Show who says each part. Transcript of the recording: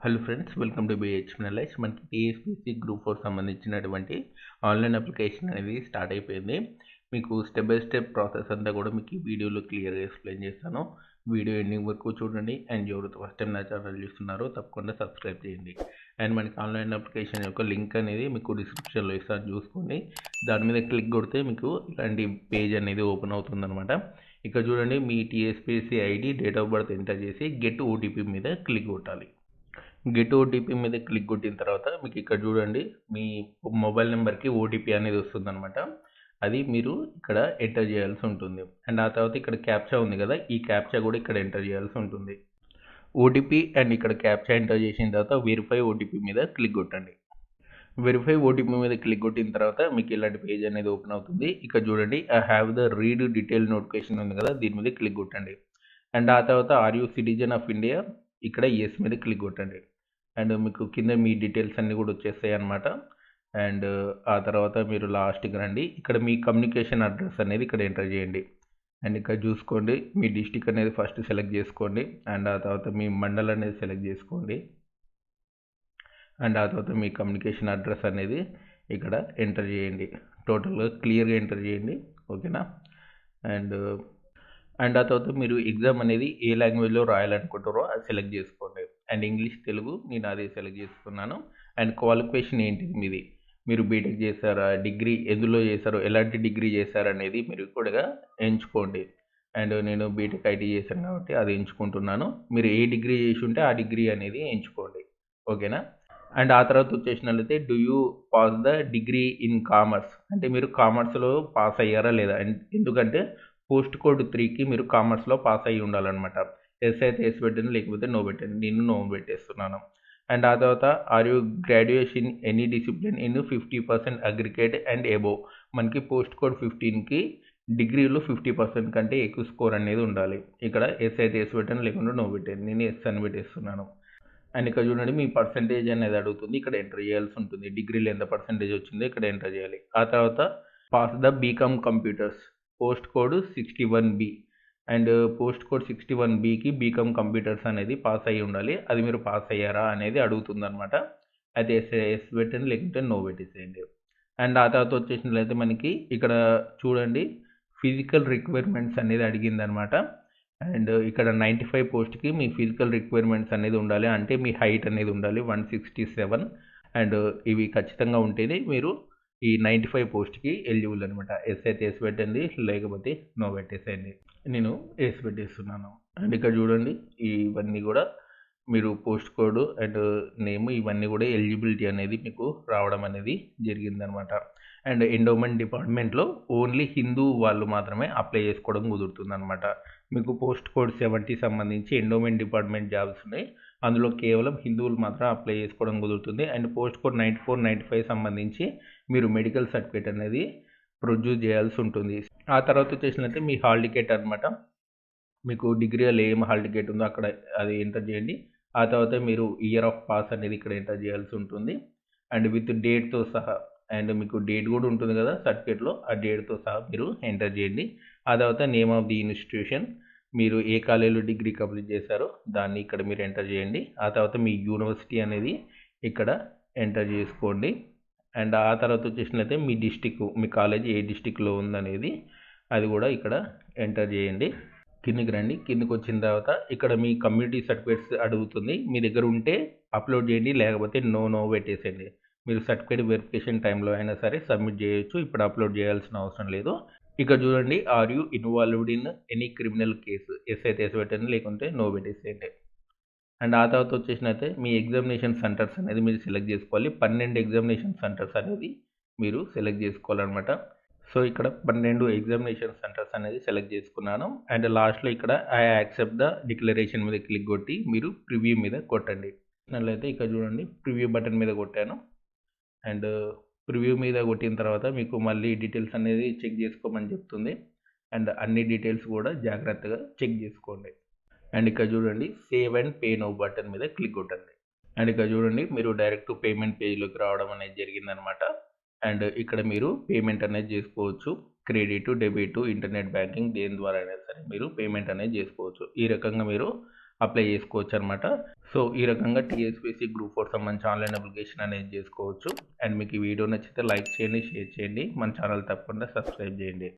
Speaker 1: Hello friends, welcome to BHMLIS. మనకి TSPSC group 4 సంబంధించినటువంటి online application అనేది స్టార్ట్ అయిపోయింది. మీకు స్టెప్ బై స్టెప్ ప్రాసెస్ అంతా కూడా మీకు ఈ వీడియోలో క్లియర్గా ఎక్స్ప్లెయిన్ చేస్తాను. వీడియో ఎండింగ్ వరకు చూడండి. అండ్ ఎవరైతే ఫస్ట్ టైం నా ఛానల్ చూస్తున్నారో తప్పకుండా సబ్స్క్రైబ్ చేయండి. అండ్ మనకి ఆన్లైన్ అప్లికేషన్ యొక్క లింక్ అనేది మీకు డిస్క్రిప్షన్లో ఇస్తాను, చూసుకోండి. దాని మీద క్లిక్ కొడితే మీకు ఇలాంటి పేజ్ అనేది ఓపెన్ అవుతుందన్నమాట. ఇక్కడ చూడండి, మీ TSPSC ID, date of birth enter చేసి గెట్ ఓటీపీ మీద క్లిక్ కొట్టాలి. గెట్ ఓటీపీ మీద క్లిక్ కొట్టిన తర్వాత మీకు ఇక్కడ చూడండి, మీ మొబైల్ నెంబర్కి ఓటీపీ అనేది వస్తుందన్నమాట. అది మీరు ఇక్కడ ఎంటర్ చేయాల్సి ఉంటుంది. అండ్ ఆ తర్వాత ఇక్కడ క్యాప్చా ఉంది కదా, ఈ క్యాప్చా కూడా ఇక్కడ ఎంటర్ చేయాల్సి ఉంటుంది. ఓటీపీ అండ్ ఇక్కడ క్యాప్చా ఎంటర్ చేసిన తర్వాత వెరిఫై ఓటీపీ మీద క్లిక్ కొట్టండి. వెరిఫై ఓటీపీ మీద క్లిక్ కొట్టిన తర్వాత మీకు ఇలాంటి పేజ్ అనేది ఓపెన్ అవుతుంది. ఇక్కడ చూడండి, I have the read detail notification ఉంది కదా, దీని మీద క్లిక్ కొట్టండి. అండ్ ఆ తర్వాత are you citizen of India, ఇక్కడ ఎస్ మీద క్లిక్ కొట్టండి. అండ్ మీకు కింద మీ డీటెయిల్స్ అన్నీ కూడా వచ్చేస్తాయి అన్నమాట. అండ్ ఆ తర్వాత మీరు లాస్ట్కి రండి, ఇక్కడ మీ కమ్యూనికేషన్ అడ్రస్ అనేది ఇక్కడ ఎంటర్ చేయండి. అండ్ ఇక్కడ చూసుకోండి, మీ డిస్టిక్ అనేది ఫస్ట్ సెలెక్ట్ చేసుకోండి. అండ్ ఆ తర్వాత మీ మండల్ అనేది సెలెక్ట్ చేసుకోండి. అండ్ ఆ తర్వాత మీ కమ్యూనికేషన్ అడ్రస్ అనేది ఇక్కడ ఎంటర్ చేయండి. టోటల్గా క్లియర్గా ఎంటర్ చేయండి, ఓకేనా. అండ్ ఆ తర్వాత మీరు ఎగ్జామ్ అనేది ఏ లాంగ్వేజ్లో రాయాలనుకుంటారో అది సెలెక్ట్ చేసుకోండి. అండ్ ఇంగ్లీష్, తెలుగు నేను అదే సెలెక్ట్ చేసుకున్నాను. అండ్ క్వాలిఫికేషన్ ఏంటిది మీది, మీరు బీటెక్ చేశారా, డిగ్రీ ఎందులో చేశారో, ఎలాంటి డిగ్రీ చేశారనేది మీరు కూడా ఎంచుకోండి. అండ్ నేను బీటెక్ ఐటీ చేశాను కాబట్టి అది ఎంచుకుంటున్నాను. మీరు ఏ డిగ్రీ చేసి ఉంటే ఆ డిగ్రీ అనేది ఎంచుకోండి, ఓకేనా. అండ్ ఆ తర్వాత వచ్చేసినట్లయితే do you pass the degree in commerce, అంటే మీరు కామర్స్లో పాస్ అయ్యారా లేదా. ఎందుకంటే పోస్ట్ కోడ్ 3కి మీరు కామర్స్లో పాస్ అయ్యి ఉండాలన్నమాట. ఎస్ అయితే ఎస్ పెట్టండి, లేకపోతే నో పెట్టండి. నేను నో పెట్టేస్తున్నాను. అండ్ ఆ తర్వాత are you graduation any discipline in 50% aggregate and above, మనకి పోస్ట్ కోడ్ 15కి డిగ్రీలో 50% కంటే ఎక్కువ స్కోర్ అనేది ఉండాలి. ఇక్కడ ఎస్ అయితే ఎస్ పెట్టండి, లేకుంటే నో పెట్టండి. నేను ఎస్ అని పెట్టేస్తున్నాను. అండ్ ఇక్కడ చూడండి, మీ పర్సంటేజ్ అనేది అడుగుతుంది, ఇక్కడ ఎంటర్ చేయాల్సి ఉంటుంది. డిగ్రీలో ఎంత పర్సంటేజ్ వచ్చిందో ఇక్కడ ఎంటర్ చేయాలి. ఆ తర్వాత pass the B Com computers post code 61B, and post code 61Bకి బీకామ్ కంప్యూటర్స్ అనేది పాస్ అయ్యి ఉండాలి. అది మీరు పాస్ అయ్యారా అనేది అడుగుతుంది అనమాట. అయితే ఎస్ పెట్టండి, లేకుంటే నో పెట్టేసేయండి. అండ్ ఆ తర్వాత వచ్చేసినట్లయితే మనకి ఇక్కడ చూడండి, ఫిజికల్ రిక్వైర్మెంట్స్ అనేది అడిగిందనమాట. అండ్ ఇక్కడ 95 పోస్ట్కి మీ ఫిజికల్ రిక్వైర్మెంట్స్ అనేది ఉండాలి. అంటే మీ హైట్ అనేది ఉండాలి 167. అండ్ ఇవి ఖచ్చితంగా ఉంటేనే మీరు ఈ 95 పోస్ట్కి ఎలిజిబుల్ అనమాట. ఎస్ అయితే ఎస్ పెట్టండి, లేకపోతే నో పెట్టేసేయండి. నేను ఎస్ పెట్టేస్తున్నాను. అండ్ ఇక్కడ చూడండి, ఇవన్నీ కూడా మీరు పోస్ట్ కోడ్ అండ్ నేమ్ ఇవన్నీ కూడా ఎలిజిబిలిటీ అనేది మీకు రావడం అనేది జరిగిందనమాట. అండ్ ఎండోమెంట్ డిపార్ట్మెంట్లో ఓన్లీ హిందూ వాళ్ళు మాత్రమే అప్లై చేసుకోవడం కుదురుతుంది అనమాట. మీకు పోస్ట్ కోడ్ 70 సంబంధించి ఎండోమెంట్ డిపార్ట్మెంట్ జాబ్స్ ఉన్నాయి, అందులో కేవలం హిందువులు మాత్రం అప్లై చేసుకోవడం కుదురుతుంది. అండ్ పోస్ట్ కోడ్ 94, 95 సంబంధించి మీరు మెడికల్ సర్టిఫికేట్ అనేది ప్రొడ్యూస్ చేయాల్సి ఉంటుంది. ఆ తర్వాత వచ్చేసినట్లయితే మీ హాల్ టికెట్ అనమాట. మీకు డిగ్రీలో ఏం హాల్ టికెట్ ఉందో అక్కడ అది ఎంటర్ చేయండి. ఆ తర్వాత మీరు ఇయర్ ఆఫ్ పాస్ అనేది ఇక్కడ ఎంటర్ చేయాల్సి ఉంటుంది. అండ్ విత్ డేట్తో సహా, అండ్ మీకు డేట్ కూడా ఉంటుంది కదా సర్టిఫికేట్లో, ఆ డేట్తో సహా మీరు ఎంటర్ చేయండి. ఆ తర్వాత నేమ్ ఆఫ్ ది ఇన్స్టిట్యూషన్, మీరు ఏ కాలేజీలో డిగ్రీ కంప్లీట్ చేశారో దాన్ని ఇక్కడ మీరు ఎంటర్ చేయండి. ఆ తర్వాత మీ యూనివర్సిటీ అనేది ఇక్కడ ఎంటర్ చేసుకోండి. అండ్ ఆ తర్వాత వచ్చేసినట్లయితే మీ డిస్టిక్, మీ కాలేజీ ఏ డిస్టిక్లో ఉందనేది అది కూడా ఇక్కడ ఎంటర్ చేయండి. కిందికి రండి. కిందికి వచ్చిన తర్వాత ఇక్కడ మీ కమ్యూనిటీ సర్టిఫికేట్స్ అడుగుతుంది. మీ దగ్గర ఉంటే అప్లోడ్ చేయండి, లేకపోతే నో పెట్టేసేయండి. మీరు సర్టిఫికేట్ వెరిఫికేషన్ టైంలో అయినా సరే సబ్మిట్ చేయొచ్చు, ఇప్పుడు అప్లోడ్ చేయాల్సిన అవసరం లేదు. ఇక్కడ చూడండి, are you involved in any criminal case, yes అయితే ఎస్ పెట్టండి, లేకుంటే నో పెట్టేసేయండి. అండ్ ఆ తర్వాత వచ్చేసినైతే మీ ఎగ్జామినేషన్ సెంటర్స్ అనేది మీరు సెలెక్ట్ చేసుకోవాలి. 12 ఎగ్జామినేషన్ సెంటర్స్ అనేది మీరు సెలెక్ట్ చేసుకోవాలన్నమాట. సో ఇక్కడ 12 ఎగ్జామినేషన్ సెంటర్స్ అనేది సెలెక్ట్ చేసుకున్నాను. అండ్ లాస్ట్లో ఇక్కడ ఐ యాక్సెప్ట్ ద డిక్లరేషన్ మీద క్లిక్ కొట్టి మీరు ప్రివ్యూ మీద కొట్టండి. అయితే ఇక్కడ చూడండి, ప్రివ్యూ బటన్ మీద కొట్టాను. అండ్ ప్రివ్యూ మీద కొట్టిన తర్వాత మీకు మళ్ళీ డీటెయిల్స్ అనేది చెక్ చేసుకోమని చెప్తుంది. అండ్ అన్ని డీటెయిల్స్ కూడా జాగ్రత్తగా చెక్ చేసుకోండి. అండ్ ఇక్కడ చూడండి, save and pay now button మీద క్లిక్ కొట్టండి. అండ్ ఇక్కడ చూడండి, మీరు డైరెక్ట్ పేమెంట్ పేజ్లోకి రావడం అనేది జరిగిందనమాట. అండ్ ఇక్కడ మీరు పేమెంట్ అనేది చేసుకోవచ్చు. క్రెడిట్, డెబిట్, ఇంటర్నెట్ బ్యాంకింగ్ దేని ద్వారా అయినా సరే మీరు పేమెంట్ అనేది చేసుకోవచ్చు. ఈ రకంగా మీరు అప్లై చేసుకోవచ్చు అనమాట. సో ఈ రకంగా టీఎస్పీఎస్సీ గ్రూప్ 4 సంబంధించి ఆన్లైన్ అప్లికేషన్ అనేది చేసుకోవచ్చు. అండ్ మీకు ఈ వీడియో నచ్చితే లైక్ చేయండి, షేర్ చేయండి, మన ఛానల్ తప్పకుండా సబ్స్క్రైబ్ చేయండి.